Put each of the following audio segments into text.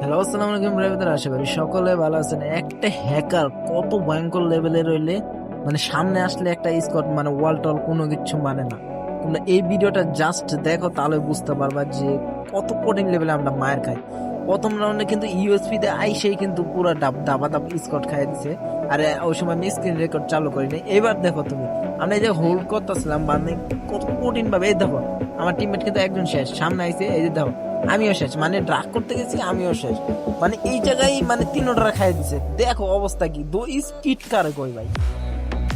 Hello, আসসালামু আলাইকুম brother. আশা করি সকলে ভালো আছেন। একটা হ্যাকার কত ভয়ঙ্কর লেভেলে রইলে মানে সামনে আসলে একটা স্কট মানে ওয়াল টল কোনো কিছু মানে না। তোমরা এই ভিডিওটা জাস্ট দেখো, তাহলে বুঝতে পারবা যে কত কঠিন লেভেলে আমরা মায়ের খাই। প্রথম রাউন্ডে কিন্তু ইউএসপি তে আইসেই কিন্তু পুরো দাবা দাব স্কট খাই দিছে। আর ওই সময় আমি স্ক্রিন রেকর্ড চালু করিনি। এবার দেখো তুমি, আমরা এই যে হোল্ড করতেছিলাম মানে কত কঠিন ভাবে। এই দেখো আমার টিমমেট কিন্তু একজন শেষ, সামনে আইছে। এই যে দেখো আমিও শেষ, মানে ড্রাগ করতে গেছি আমিও শেষ। মানে এই জায়গায় মানে তিনোটা খাই দিছে। দেখো অবস্থা কি, দো স্পিড কারে কই ভাই,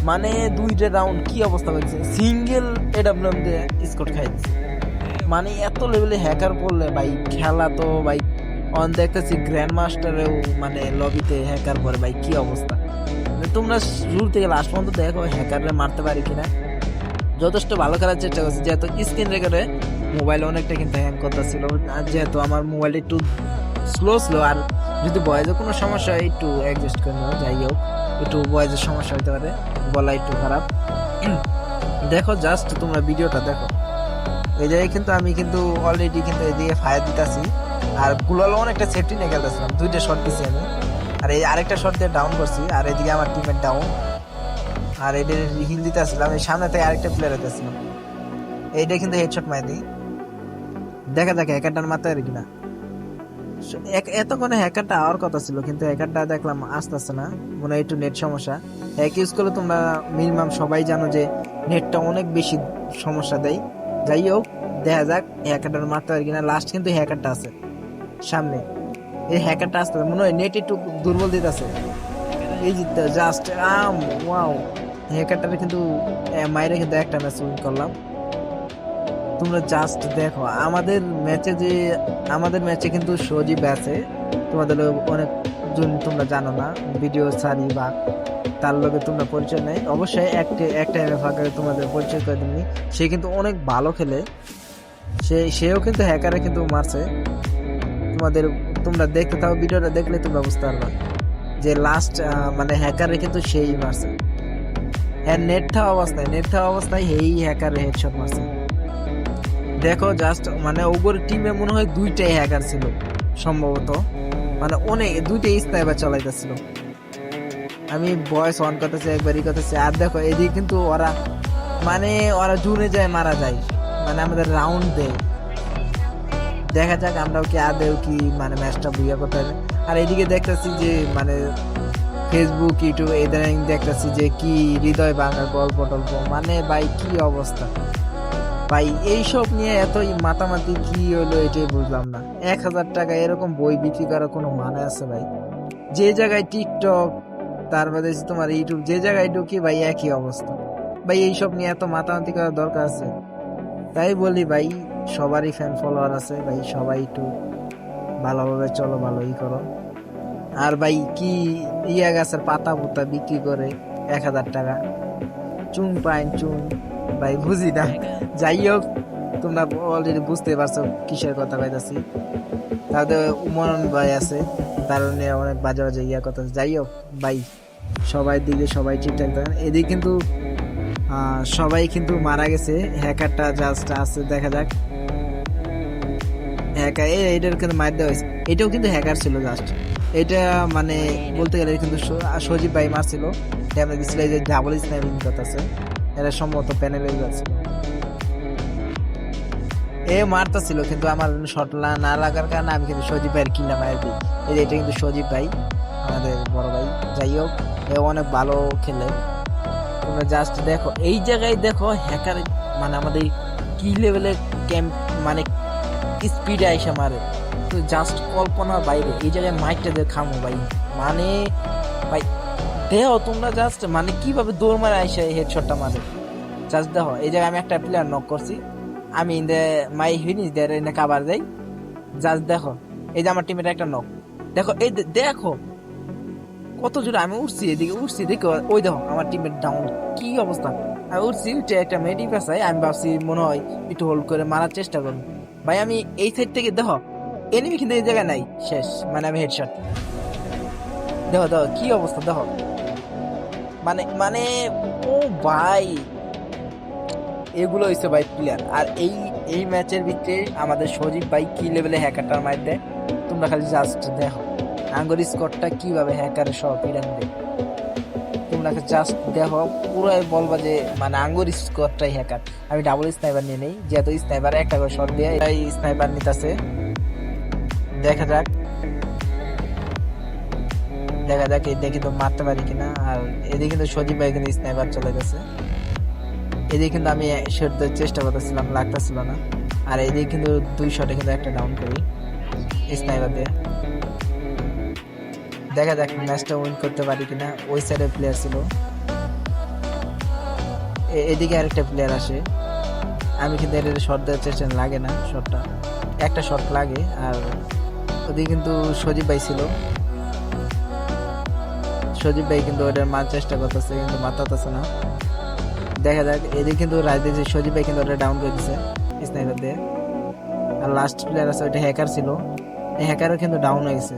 মানে দুইটা রাউন্ড কি অবস্থা হয়েছে, সিঙ্গেল এডাব্লিউএম দিয়ে স্কট খাই দিছে। মানে এত লেভেলে হ্যাকার করলে ভাই খেলা তো ভাই অন দেখতেছি গ্র্যান্ড মাস্টারেও মানে লবিতে হ্যাকার করে ভাই, কি অবস্থা। তোমরা শুরু থেকে লাস্ট পর্যন্ত দেখো হ্যাকাররা মারতে পারি কিনা। যথেষ্ট ভালো খেলার চেষ্টা করছি, যেহেতু স্ক্রিন রেকর্ডে মোবাইল অনেকটা কিন্তু হ্যাং করতেছিল। আর যেহেতু আমার মোবাইল একটু স্লো আর যদি বয়েজের কোনো সমস্যা হয় একটু অ্যাডজাস্ট করে নেবো। যাই হোক, একটু বয়েজের সমস্যা হতে পারে, গলা একটু খারাপ। দেখো জাস্ট তোমরা ভিডিওটা দেখো। এই জায়গায় কিন্তু আমি কিন্তু অলরেডি কিন্তু এদিকে ফায়ার দিতেছি, আর গুলালো অনেকটা সেফটি নিয়ে খেলতেছিলাম। দুইটা শট দিছি আমি, আর এই আরেকটা শট দিয়ে ডাউন করছি, আর এদিকে আমার টিমের ডাউন। আর এদের হিল দিতে আসছিলাম, এই সামনে থেকে আরেকটা প্লেয়ার হইতেছিল, এইটা কিন্তু হেডশট মাই দিই। দেখা যাক হ্যাকারটার মাথায় আর কিনা। এতক্ষণে হ্যাকারটা আওয়ার কথা ছিল, কিন্তু হ্যাকারটা দেখলাম আসতেছে না, মনে হয় একটু নেট সমস্যা। হ্যাক ইউজ করলে তোমরা মিনিমাম সবাই জানো যে নেটটা অনেক বেশি সমস্যা দেয়। যাই হোক, দেখা যাক হ্যাকারটার মারতে পারে কিনা। লাস্ট কিন্তু হ্যাকারটা আছে সামনে, এই হ্যাকারটা আসতে মনে হয় নেট একটু দুর্বল দিতেছে। এই যে জাস্ট ওয়াও, হ্যাকারটারে কিন্তু মাইরে কিন্তু একটা ম্যাচ উইন করলাম। তোমরা জাস্ট দেখো আমাদের ম্যাচে কিন্তু সজীব আছে, তোমাদের অনেক জন তোমরা জানো না, ভিডিও ছাড়ি বা তার লগে তোমরা পরিচয় নেই। অবশ্যই একটা ফাঁকা তোমাদের পরিচয় করে দিবনি। সে কিন্তু অনেক ভালো খেলে, সেও কিন্তু হ্যাকারে কিন্তু মারছে। তোমরা দেখতে থাকো, ভিডিওটা দেখলে তোমরা বুঝতে পারবা যে লাস্ট মানে হ্যাকারে কিন্তু সেই মারছে। হ্যাঁ, নেট থাকা অবস্থায় এই হ্যাকার হেডশট মারছে। দেখো জাস্ট মানে ওপর টিমে মনে হয় দুইটাই হ্যাকার ছিল সম্ভবত, মানে অনেক দুইটাই স্নাইপার চালাইতেছিল। আমি ভয়েস অন করতেছি, একবারই করতেছি। আর দেখো এদিকে কিন্তু ওরা জুনে যায়, মারা যায়, মানে আমাদের রাউন্ড দেয়। দেখা যাক আমরাও কি আদেও কি মানে ম্যাচটা বুঝা করতে হবে। আর এদিকে দেখতেছি যে মানে ফেসবুক ইউটিউব এদের দেখতেছি যে কি হৃদয় ভাঙা গল্প টল্প, মানে ভাই কি অবস্থা ভাই। এইসব নিয়ে এতই মাতামাতি কি হলো এটাই বুঝলাম না। 1,000 টাকা এরকম বই বিক্রি করার কোনো মানে আছে ভাই? যে জায়গায় টিকটক, তার বাদে তোমার ইউটিউব, যে জায়গায় ঢুকি ভাই একই অবস্থা ভাই। এইসব নিয়ে এত মাতামাতি করার দরকার আছে? তাই বলি ভাই, সবারই ফ্যান ফলোয়ার আছে ভাই, সবাই একটু ভালোভাবে চলো, ভালোই করো। আর ভাই কি গাছের পাতা পুতা বিক্রি করে 1,000 টাকা চুন পাইন চুন, ভাই বুঝি না। যাই হোক, তোমরা অলরেডি বুঝতে পারছো কিসের কথা কইতাছি। তাদের উমরন ভাই আছে, তার নিয়ে অনেক বাজে বাজে কথা। যাই হোক ভাই, সবাই দিকে সবাই ঠিকঠাক থাকেন। এদিকে কিন্তু সবাই কিন্তু মারা গেছে, হ্যাকারটা জাস্ট আছে। দেখা যাক হ্যাকার এইটার কিন্তু মার দেওয়া হয়েছে, এটাও কিন্তু হ্যাকার ছিল জাস্ট। এটা মানে বলতে গেলে কিন্তু সজীব ভাই মারছিল, ড্যামেজ দিচ্ছিল। এই যে ডাবল স্নাইপিং করতেছে, এটা সম্ভবত প্যানেলে যাচ্ছিল, মারতেছিল, কিন্তু আমার শট না লাগার কারণে আমি কিন্তু সজীব ভাইয়ের কিল্লা মার দিই। এটা কিন্তু সজীব ভাই, আমাদের বড় ভাই। যাই হোক, অনেক ভালো খেলে। তোমরা জাস্ট দেখো এই জায়গায়, দেখো হ্যাকার মানে আমাদের কি লেভেলের ক্যাম্প মানে স্পিডে আইসা মারে, তো জাস্ট কল্পনার বাইরে। এই জায়গায় মাইকটা দিয়ে খামো ভাই, মানে ভাই দেখো তোমরা জাস্ট মানে কিভাবে দৌড় মারে আইসা হেডশটটা মারে। জাস্ট দেখো এই জায়গায় আমি একটা প্লেয়ার নক করছি, আমি মাই ফিনিশ দেয় এনে কাবার দেই। জাস্ট দেখো এই যে আমার টিমের একটা নক, দেখো এই দেখো কত জোরে আমি উঠছি, এদিকে উঠছি, দেখো ওই দেখো আমার টিমের ডাউন, কি অবস্থা। আমি উঠছি, উঠে একটা মেডি পেছাই, আমি ভাবছি মনে হয় একটু হোল্ড করে মারার চেষ্টা করবো। ভাই আমি এই সাইড থেকে দেখো এনিমি কিন্তু এই জায়গায় নাই, শেষ, মানে আমি হেডশট। দেখো দেখো কি অবস্থা, দেখো মানে মানে ও ভাই, এগুলো হইছে ভাই প্লেয়ার। আর এই ম্যাচের ভিতরে আমাদের সজীব ভাই কি লেভেলে হ্যাকারটার মার দেয় তোমরা তোমরা খালি জাস্ট দেখো আঙ্গুর স্কোরটা কিভাবে হ্যাকারের সহ পিরান দেয়। তোমরা জাস্ট দেখো পুরাই বলবা যে মানে আঙ্গুর স্কোরটাই হ্যাকার। আমি ডাবল স্নাইপার নিয়ে নেই, যেহেতু স্নাইপার একটা করে শট দিয়ে এই স্নাইপার নিতেছে। দেখা যাক দেখি তো মারতে পারি কিনা। আর এদিকে কিন্তু সজীব ভাই কিন্তু স্নাইপার চলে গেছে। এদিকে কিন্তু আমি শট দেওয়ার চেষ্টা করতেছিলাম, লাগতেছিল না। আর এদিকে কিন্তু 2 শটে কিন্তু একটা ডাউন করি স্নাইপার দিয়ে। দেখা যাক ম্যাচটা উইন করতে পারি কিনা। ওই সাইডে প্লেয়ার ছিল, এদিকে আরেকটা প্লেয়ার আসে। আমি কিন্তু এর শট দেওয়ার চেষ্টা, লাগে না শটটা, একটা শট লাগে। আর ওদিকে কিন্তু সজীব ভাই ছিল, সজীব ভাই কিন্তু ওটার মার চেষ্টা করতেছে কিন্তু মারতেছে না। দেখা যাক এদিকে কিন্তু রাজদীপ সজীব ভাই কিন্তু ওটা ডাউন করে দিছে স্নাইপার দিয়ে। আর লাস্ট প্লেয়ার আছে ওইটা হ্যাকার ছিল, এই হ্যাকারও কিন্তু ডাউন হয়ে গেছে।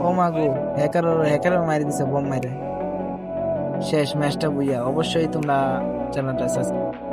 ও মাগো, হ্যাকারও মারি দিছে বোম মাইরে। শেষ ম্যাচটা বুইয়া। অবশ্যই তোমরা চ্যানেলটা সাবস্ক্রাইব